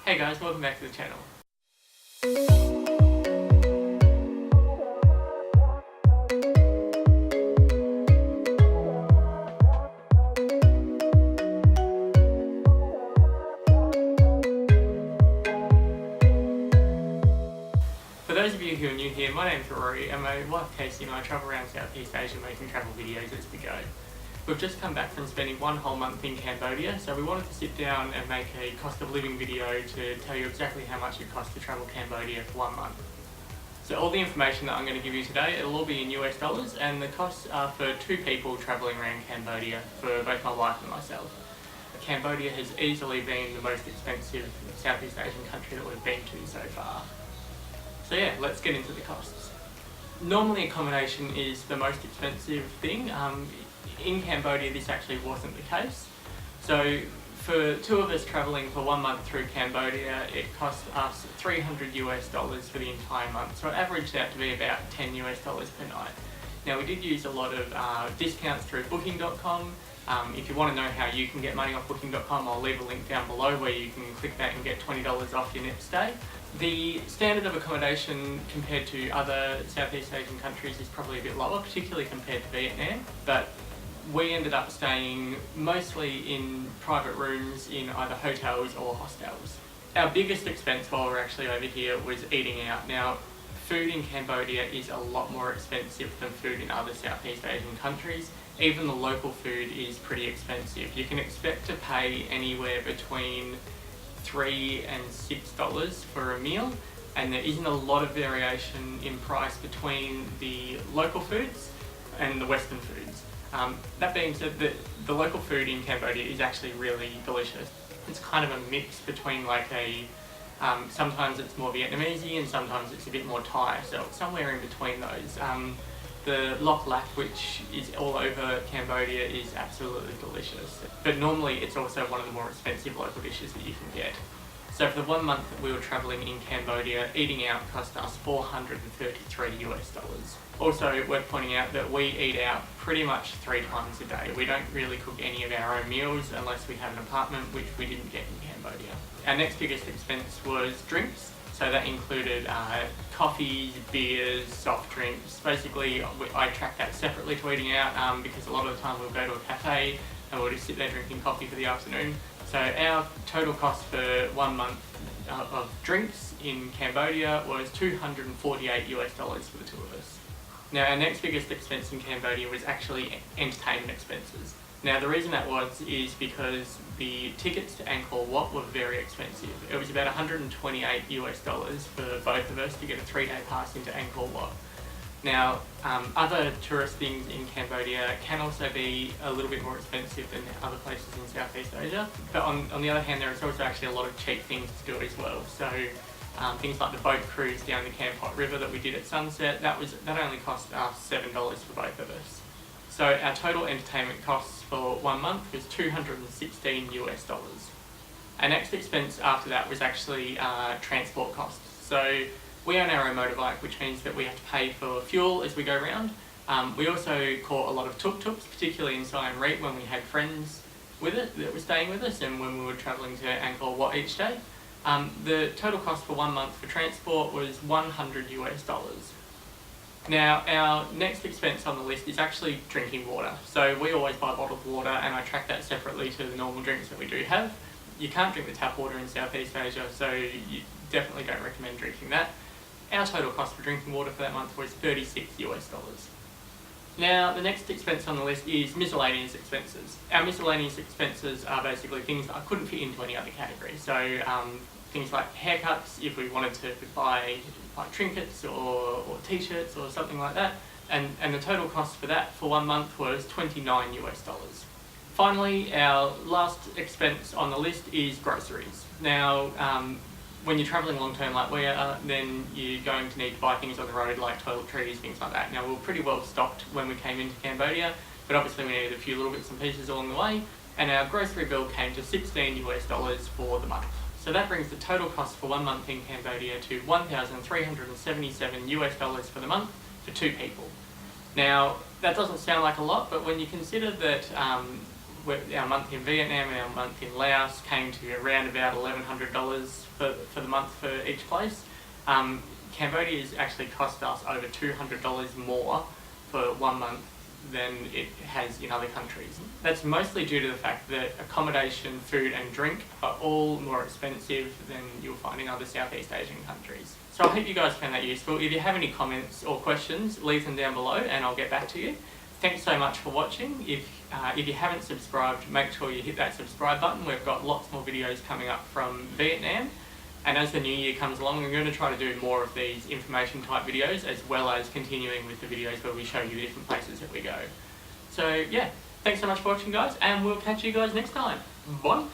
Hey guys, welcome back to the channel. For those of you who are new here, my name's Rory and my wife Casey and I travel around Southeast Asia making travel videos as we go. We've just come back from spending one whole month in Cambodia, so we wanted to sit down and make a cost of living video to tell you exactly how much it costs to travel Cambodia for 1 month. So all the information that I'm going to give you today, it'll all be in US dollars, and the costs are for 2 people travelling around Cambodia for both my wife and myself. Cambodia has easily been the most expensive Southeast Asian country that we've been to so far. So yeah, let's get into the costs. Normally accommodation is the most expensive thing. In Cambodia this actually wasn't the case. So for 2 of us travelling for 1 month through Cambodia, it cost us $300 US for the entire month. So it averaged out to be about $10 US per night. Now we did use a lot of discounts through Booking.com. If you want to know how you can get money off Booking.com, I'll leave a link down below where you can click that and get $20 off your next stay. The standard of accommodation compared to other Southeast Asian countries is probably a bit lower, particularly compared to Vietnam, but we ended up staying mostly in private rooms in either hotels or hostels. Our biggest expense while we're actually over here was eating out. Now, food in Cambodia is a lot more expensive than food in other Southeast Asian countries. Even the local food is pretty expensive. You can expect to pay anywhere between $3 and $6 for a meal, and there isn't a lot of variation in price between the local foods and the Western foods. That being said, the local food in Cambodia is actually really delicious. It's kind of a mix between like sometimes it's more Vietnamese and sometimes it's a bit more Thai, so it's somewhere in between those. The Loch Lak, which is all over Cambodia, is absolutely delicious. But normally it's also one of the more expensive local dishes that you can get. So for the 1 month that we were travelling in Cambodia, eating out cost us $433 US. Also worth pointing out that we eat out pretty much 3 times a day. We don't really cook any of our own meals unless we have an apartment, which we didn't get in Cambodia. Our next biggest expense was drinks. So that included coffees, beers, soft drinks. Basically, I track that separately to eating out because a lot of the time we'll go to a cafe and we'll just sit there drinking coffee for the afternoon. So our total cost for 1 month of drinks in Cambodia was $248 US for the 2 of us. Now our next biggest expense in Cambodia was actually entertainment expenses. Now the reason that was is because the tickets to Angkor Wat were very expensive. It was about $128 US for both of us to get a 3-day pass into Angkor Wat. Now other tourist things in Cambodia can also be a little bit more expensive than other places in Southeast Asia, but on the other hand there is also actually a lot of cheap things to do as well. So things like the boat cruise down the Kampot River that we did at sunset, that only cost us $7 for both of us. So our total entertainment costs for 1 month was $216 US. Our next expense after that was actually transport costs. So we own our own motorbike, which means that we have to pay for fuel as we go around. We also caught a lot of tuk-tuks, particularly in Siem Reap when we had friends with it that were staying with us and when we were travelling to Angkor Wat each day. The total cost for 1 month for transport was $100 US. Now our next expense on the list is actually drinking water. So we always buy bottled water and I track that separately to the normal drinks that we do have. You can't drink the tap water in Southeast Asia, so you definitely don't recommend drinking that. Our total cost for drinking water for that month was $36 US. Now the next expense on the list is miscellaneous expenses. Our miscellaneous expenses are basically things that I couldn't fit into any other category. So things like haircuts, if we wanted to buy trinkets or t-shirts or something like that, and the total cost for that for 1 month was $29 US. Finally, our last expense on the list is groceries. Now when you're travelling long term like we are, then you're going to need to buy things on the road like toiletries, things like that. Now we were pretty well stocked when we came into Cambodia, but obviously we needed a few little bits and pieces along the way, and our grocery bill came to $16 US for the month. So that brings the total cost for 1 month in Cambodia to $1,377 US for the month for 2 people. Now that doesn't sound like a lot, but when you consider that our month in Vietnam and our month in Laos came to around about $1,100 for the month for each place. Cambodia has actually cost us over $200 more for 1 month than it has in other countries. That's mostly due to the fact that accommodation, food and drink are all more expensive than you'll find in other Southeast Asian countries. So I hope you guys found that useful. If you have any comments or questions, leave them down below and I'll get back to you. Thanks so much for watching. If you haven't subscribed, make sure you hit that subscribe button. We've got lots more videos coming up from Vietnam. And as the new year comes along, I'm going to try to do more of these information type videos, as well as continuing with the videos where we show you the different places that we go. So yeah, thanks so much for watching guys, and we'll catch you guys next time. Bye!